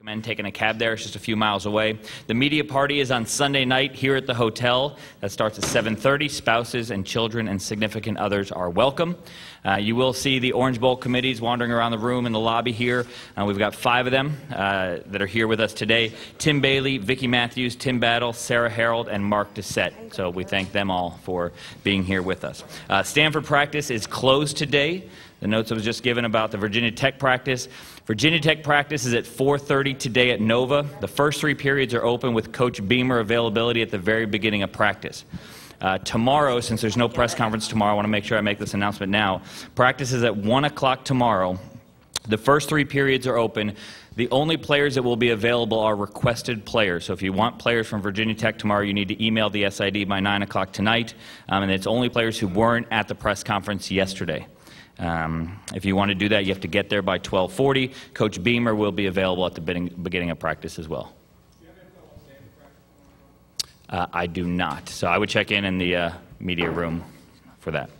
recommend taking a cab there. It's just a few miles away. The media party is on Sunday night here at the hotel. That starts at 7:30. Spouses and children and significant others are welcome. You will see the Orange Bowl committees wandering around the room in the lobby here. We've got 5 of them that are here with us today. Tim Bailey, Vicki Matthews, Tim Battle, Sarah Harold, and Mark Doucette. So we thank them all for being here with us. Stanford practice is closed today. The notes I was just given about the Virginia Tech practice. Virginia Tech practice is at 4:30 today at Nova. The first 3 periods are open with Coach Beamer availability at the very beginning of practice. Tomorrow, since there's no press conference tomorrow, I want to make sure I make this announcement now. Practice is at 1 o'clock tomorrow. The first 3 periods are open. The only players that will be available are requested players. So if you want players from Virginia Tech tomorrow, you need to email the SID by 9 o'clock tonight. And it's only players who weren't at the press conference yesterday. If you want to do that, you have to get there by 12:40. Coach Beamer will be available at the beginning of practice as well. I do not. So I would check in the media room for that.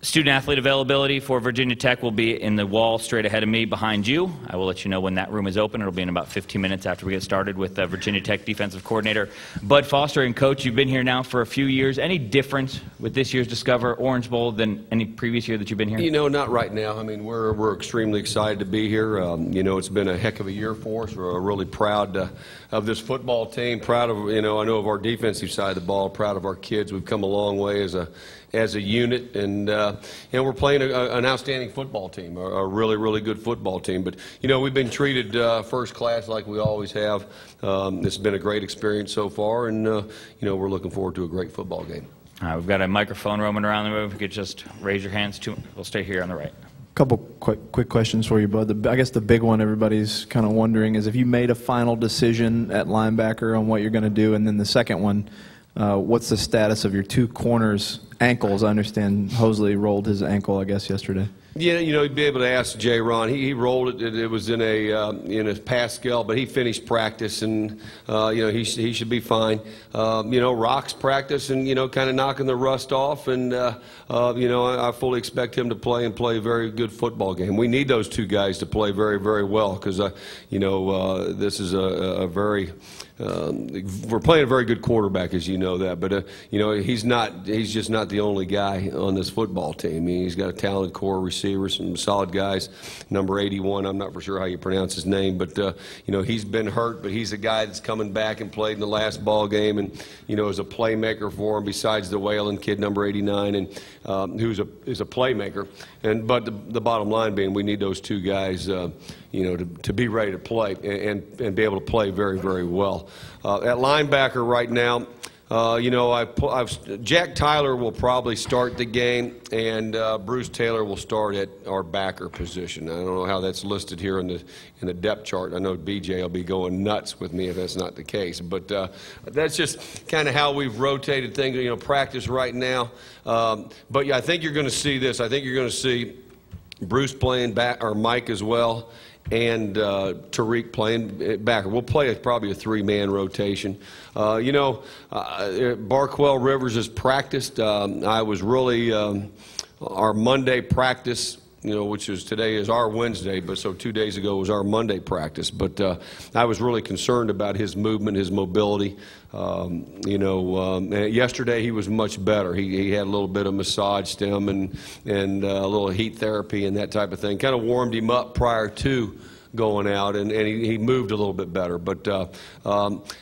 Student-athlete availability for Virginia Tech will be in the wall straight ahead of me behind you. I will let you know when that room is open. It'll be in about 15 minutes after we get started with Virginia Tech defensive coordinator Bud Foster. And Coach, you've been here now for a few years. Any difference with this year's Discover Orange Bowl than any previous year that you've been here? You know, not right now. I mean, we're extremely excited to be here. You know, it's been a heck of a year for us. We're really proud of this football team. Proud of, you know, I know of our defensive side of the ball. Proud of our kids. We've come a long way as a unit, and you know, we're playing an outstanding football team, a really good football team. But you know, we've been treated first class like we always have. It's been a great experience so far, and you know, we're looking forward to a great football game. We've got a microphone roaming around the room. If you could just raise your hands. We'll stay here on the right. Couple quick questions for you, Bud. I guess the big one everybody's kind of wondering is if you made a final decision at linebacker on what you're going to do, and then the second one, what's the status of your 2 corners' ankles? I understand Hosley rolled his ankle, I guess, yesterday. Yeah, you know, you'd be able to ask Jayron. He rolled it. It was in a Pascal, but he finished practice, and you know, he should be fine. You know, Rock's practice, and you know, kind of knocking the rust off, and you know, I fully expect him to play a very good football game. We need those 2 guys to play very well, because you know, this is a very we're playing a very good quarterback, as you know that, but you know, he's just not the only guy on this football team. I mean, he's got a talented core receivers, some solid guys. Number 81, I'm not for sure how you pronounce his name, but you know, he's been hurt, but he's a guy that's coming back and played in the last ball game, and you know, is a playmaker for him besides the Whalen kid, number 89, and who's is a playmaker. But the bottom line being, we need those 2 guys, you know, to be ready to play and be able to play very well. At linebacker right now, you know, Jack Tyler will probably start the game, and Bruce Taylor will start at our backer position. I don't know how that's listed here in the depth chart. I know BJ will be going nuts with me if that's not the case, but that's just kind of how we've rotated things. You know, practice right now. But yeah, I think you're going to see this. I think you're going to see Bruce playing back, or Mike as well, and Tariq playing backer. We'll play probably a 3-man rotation. You know, Barquell Rivers has practiced. I was really our Monday practice, you know, which is today is our Wednesday, but so 2 days ago was our Monday practice. But I was really concerned about his movement, his mobility. You know, yesterday he was much better. He had a little bit of massage stem and a little heat therapy and that type of thing. Kind of warmed him up prior to going out, and he moved a little bit better. But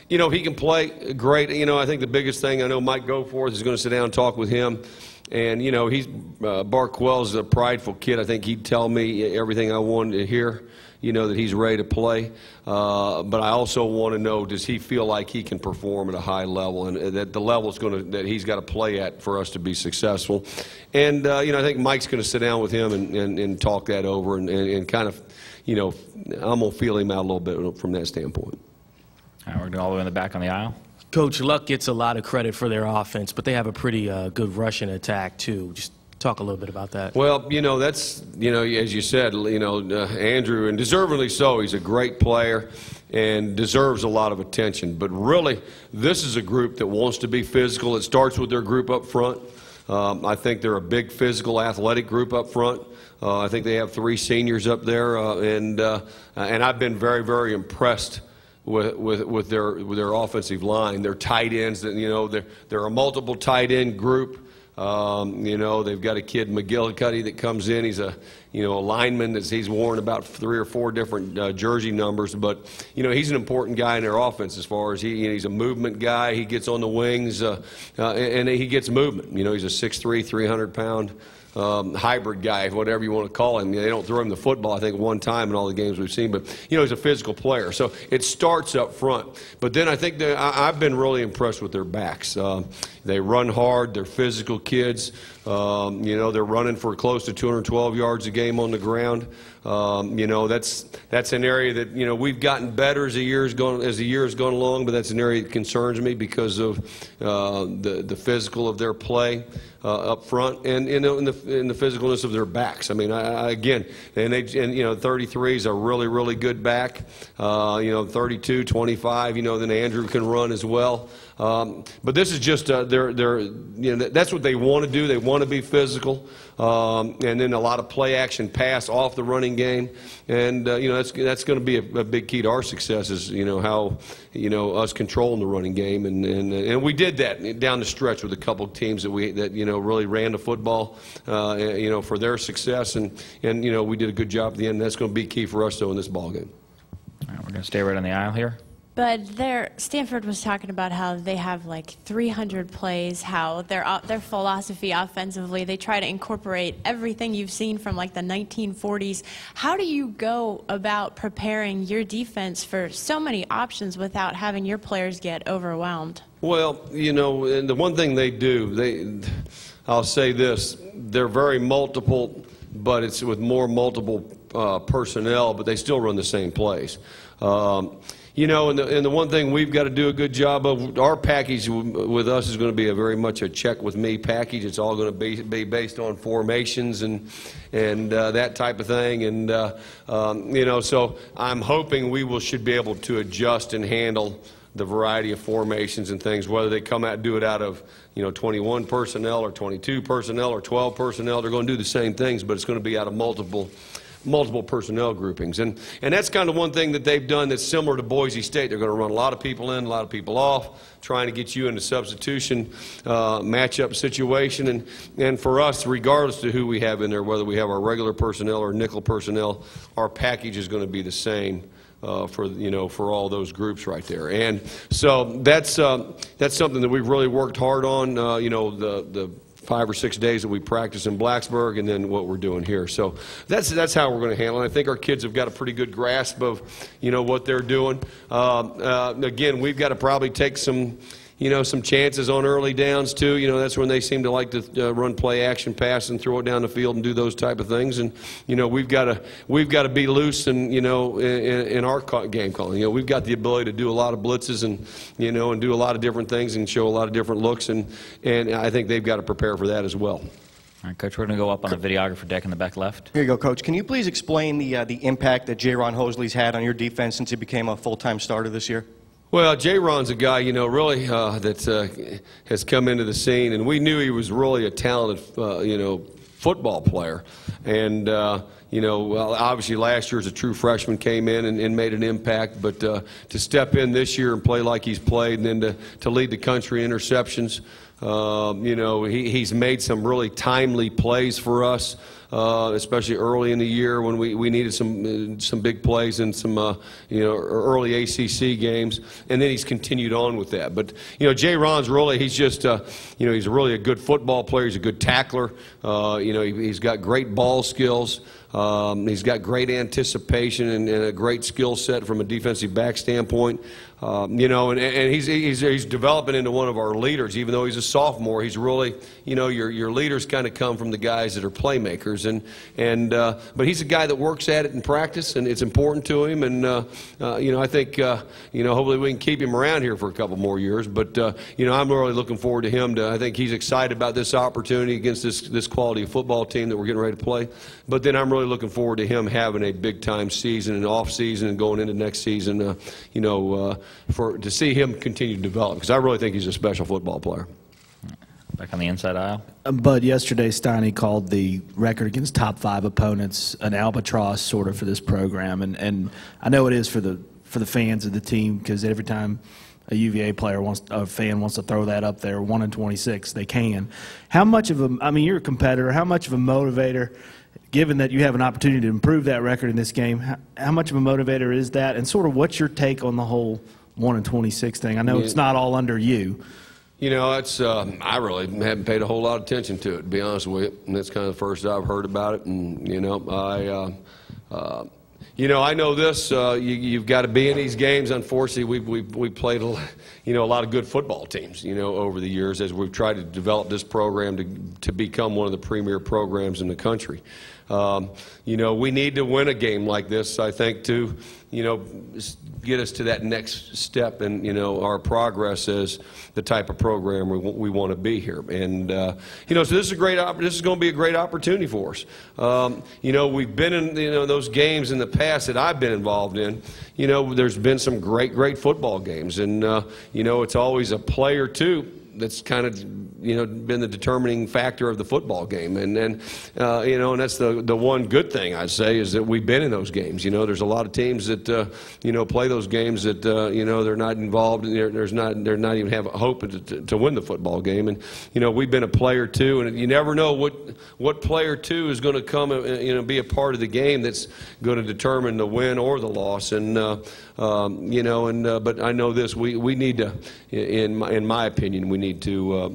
you know, he can play great. You know, I think the biggest thing, I know Mike Goforth is going to sit down and talk with him. And, you know, Barquell's a prideful kid. I think he'd tell me everything I wanted to hear, you know, that he's ready to play. But I also want to know, does he feel like he can perform at a high level, and that the level is that he's got to play at for us to be successful. And, you know, I think Mike's going to sit down with him and talk that over and kind of, you know, I'm going to feel him out a little bit from that standpoint. All right, we're going all the way in the back on the aisle. Coach, Luck gets a lot of credit for their offense, but they have a pretty good rushing attack, too. Just talk a little bit about that. Well, you know, that's, you know, as you said, you know, Andrew, and deservedly so, he's a great player and deserves a lot of attention. But really, this is a group that wants to be physical. It starts with their group up front. I think they're a big physical, athletic group up front. I think they have 3 seniors up there, and I've been very, very impressed with their offensive line. Their tight ends, they're a multiple tight end group. They've got a kid, McGillicuddy, that comes in. He's a lineman he's worn about 3 or 4 different jersey numbers, but he's an important guy in their offense as far as he's a movement guy. He gets on the wings and he gets movement. He's a 6'3", 300-pound hybrid guy, whatever you want to call him. They don't throw him the football, I think, one time in all the games we've seen, but he's a physical player. So it starts up front. But then I think I've been really impressed with their backs. They run hard. They're physical kids. They're running for close to 212 yards a game on the ground. That's an area that we've gotten better as the year has gone along, but that's an area that concerns me because of the physical of their play up front and in the physicalness of their backs. I mean, again, 33 is a really, really good back. 32, 25. Then Andrew can run as well. But this is just that's what they want to do. They want to be physical, and then a lot of play action pass off the running game, and that's going to be a big key to our success is how us controlling the running game, and we did that down the stretch with a couple of teams that really ran the football, for their success, and we did a good job at the end. That's going to be key for us though in this ball game. All right, we're going to stay right on the aisle here. But Stanford was talking about how they have like 300 plays, how their philosophy offensively, they try to incorporate everything you've seen from like the 1940s. How do you go about preparing your defense for so many options without having your players get overwhelmed? Well, and the one thing they do, I'll say this, they're very multiple, but it's with more multiple personnel, but they still run the same plays. And the one thing we've got to do a good job of, our package with us is going to be very much a check with me package. It's all going to be based on formations and that type of thing. And so I'm hoping we should be able to adjust and handle the variety of formations and things, whether they come out and do it out of 21 personnel or 22 personnel or 12 personnel. They're going to do the same things, but it's going to be out of multiple personnel groupings. And that's kind of one thing that they've done that's similar to Boise State. They're going to run a lot of people in, a lot of people off, trying to get you into substitution matchup situation. And for us, regardless of who we have in there, whether we have our regular personnel or nickel personnel, our package is going to be the same for all those groups right there. And so that's something that we've really worked hard on, the 5 or 6 days that we practice in Blacksburg, and then what we're doing here. So that's how we're going to handle it. I think our kids have got a pretty good grasp of what they're doing. Again, we've got to probably take some chances on early downs too. That's when they seem to like to run play action pass and throw it down the field and do those type of things. And we've got to be loose and in our game calling. We've got the ability to do a lot of blitzes and and do a lot of different things and show a lot of different looks, and I think they've got to prepare for that as well. All right, Coach, we're going to go up on the videographer deck in the back left. Here you go, Coach. Can you please explain the impact that Jayron Hosley's had on your defense since he became a full-time starter this year? Well, Jayron's a guy, really that has come into the scene, and we knew he was really a talented, football player. And obviously last year as a true freshman came in and made an impact, but to step in this year and play like he's played, and then to lead the country in interceptions, he's made some really timely plays for us. Especially early in the year when we needed some big plays in some early ACC games, and then he's continued on with that. But Jayron's really he's really a good football player. He's a good tackler. He's got great ball skills. He's got great anticipation and a great skill set from a defensive back standpoint. And he's developing into one of our leaders. Even though he's a sophomore, he's really, your leaders kind of come from the guys that are playmakers. But he's a guy that works at it in practice, and it's important to him. And I think hopefully we can keep him around here for a couple more years. But I'm really looking forward to him. I think he's excited about this opportunity against this quality football team that we're getting ready to play. But then I'm really looking forward to him having a big time season and off season and going into next season. To see him continue to develop, because I really think he's a special football player. Back on the inside aisle. Bud, yesterday Steiny called the record against top 5 opponents an albatross sort of for this program, and I know it is for the fans of the team, because every time a UVA fan wants to throw that up there, 1-26, they can. How much of a, I mean, you're a competitor, how much of a motivator, given that you have an opportunity to improve that record in this game, how much of a motivator is that, and sort of what's your take on the whole 1-26 thing? I know it's not all under you. You know, it's I really haven't paid a whole lot of attention to it, to be honest with you. And that's kind of the first I've heard about it. And you know, I know this. You've got to be in these games. Unfortunately, we've played a lot of good football teams, over the years, as we've tried to develop this program to become one of the premier programs in the country. We need to win a game like this, I think, to get us to that next step in our progress as the type of program we want to be here. And so this is this is going to be a great opportunity for us. We've been in those games in the past that I've been involved in. There's been some great football games, and it's always a play or two that's kind of been the determining factor of the football game, and and that's the one good thing I'd say, is that we've been in those games. There's a lot of teams that play those games that they're not involved in, they're not even have a hope to win the football game, and we've been a play or two, and you never know what play or two is going to come be a part of the game that's going to determine the win or the loss. And but I know this, we need to, in my opinion, we need to,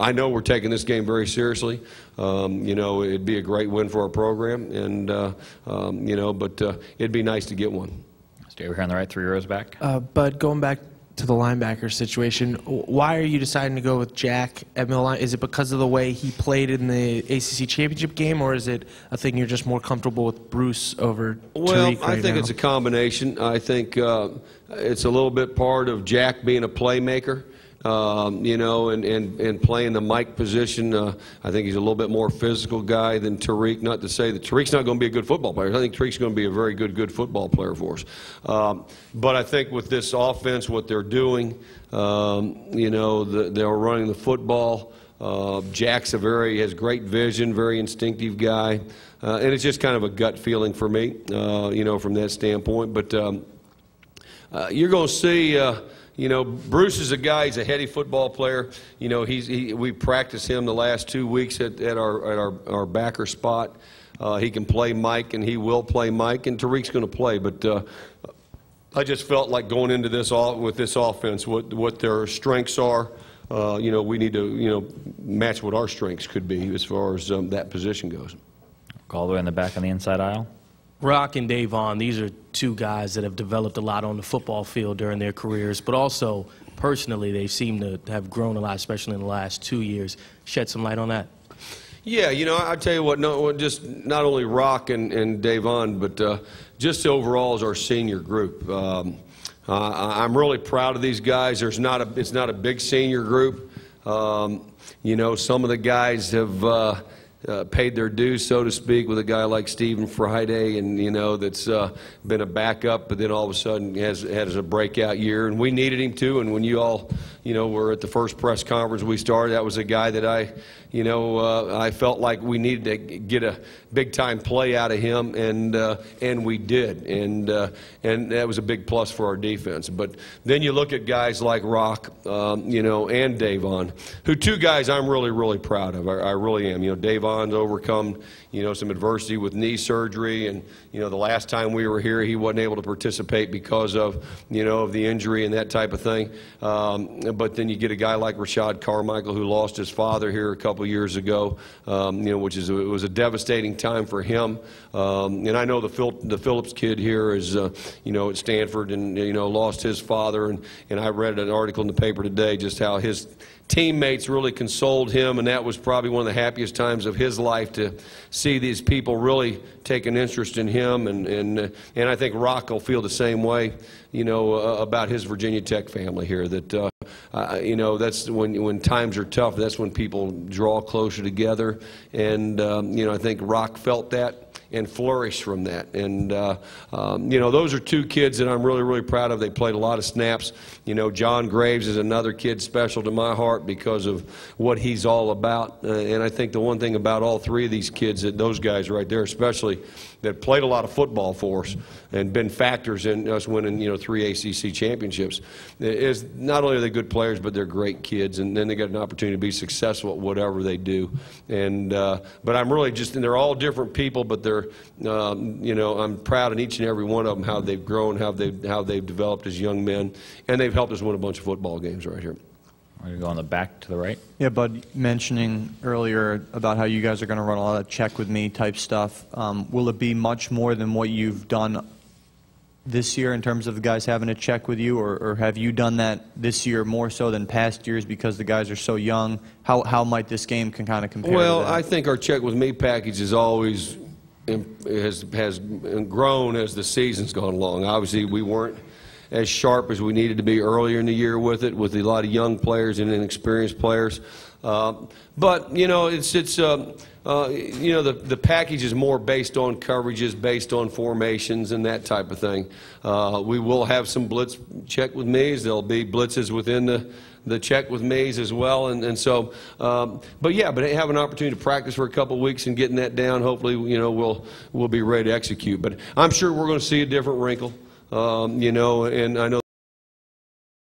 I know we're taking this game very seriously. It'd be a great win for our program, and, but it'd be nice to get one. Stay over here on the right, 3 rows back. Bud, going back to the linebacker situation, why are you deciding to go with Jack at middle line? Is it because of the way he played in the ACC championship game, or is it a thing you're just more comfortable with Bruce over Tariq I think it's a combination. I think it's a little bit part of Jack being a playmaker. And playing the Mike position. I think he's a little bit more physical guy than Tariq. Not to say that Tariq's not going to be a good football player. I think Tariq's going to be a very good football player for us. But I think with this offense, what they're doing, they're running the football. Jack's has great vision, very instinctive guy. And it's just kind of a gut feeling for me, from that standpoint. But you're going to see... Bruce is a guy. He's a heady football player. We practiced him the last 2 weeks at our backer spot. He can play Mike, and he will play Mike, and Tariq's going to play. But I just felt like going into this with this offense, what their strengths are. We need to match what our strengths could be as far as that position goes. All the way in the back on the inside aisle. Rock and Davon, these are two guys that have developed a lot on the football field during their careers, but also personally they seem to have grown a lot, especially in the last 2 years. Shed some light on that. Yeah, I tell you what, just not only Rock and Davon, but just overall as our senior group. I'm really proud of these guys. It's not a big senior group. Some of the guys have paid their dues, so to speak, with a guy like Stephen Friday, and that's been a backup, but then all of a sudden has a breakout year, and we needed him too. And when you all were at the first press conference we started, that was a guy that I felt like we needed to get a big time play out of him, and we did, and that was a big plus for our defense. But then you look at guys like Rock, and Davon, who two guys I'm really proud of. I really am. Davon's overcome some adversity with knee surgery, and the last time we were here he wasn't able to participate because of of the injury and that type of thing. But then you get a guy like Rashad Carmichael, who lost his father here a couple years ago, which it was a devastating time for him. And I know the Phillips kid here is at Stanford, and lost his father, and I read an article in the paper today just how his teammates really consoled him, and that was probably one of the happiest times of his life, to see these people really take an interest in him, and I think Rock will feel the same way, about his Virginia Tech family here. That that's when times are tough, that's when people draw closer together, and I think Rock felt that. and flourish from that. And, you know, those are two kids that I'm really, really proud of. They played a lot of snaps. You know, John Graves is another kid special to my heart because of what he's all about. And I think the one thing about all three of these kids, that those guys right there especially, that played a lot of football for us and been factors in us winning, you know, 3 ACC championships, is not only are they good players, but they're great kids, and then they got an opportunity to be successful at whatever they do. And but I'm really just, and they're all different people, but they're, you know, I'm proud of each and every one of them, how they've grown, how they've developed as young men, and they've helped us win a bunch of football games right here. We're going to go on the back to the right. Yeah, Bud, mentioning earlier about how you guys are going to run a lot of check with me type stuff. Will it be much more than what you've done this year in terms of the guys having to check with you, or have you done that this year more so than past years because the guys are so young? How might this game can kind of compare Well, to that? I think our check with me package is always has grown as the season's gone along. Obviously, we weren't as sharp as we needed to be earlier in the year with it, with a lot of young players and inexperienced players. But, you know, you know, the package is more based on coverages, based on formations and that type of thing. We will have some blitz check with me's. There'll be blitzes within the check with me's as well. And so, but yeah, but have an opportunity to practice for a couple of weeks and getting that down. Hopefully, you know, we'll be ready to execute. But I'm sure we're going to see a different wrinkle. You know, and I know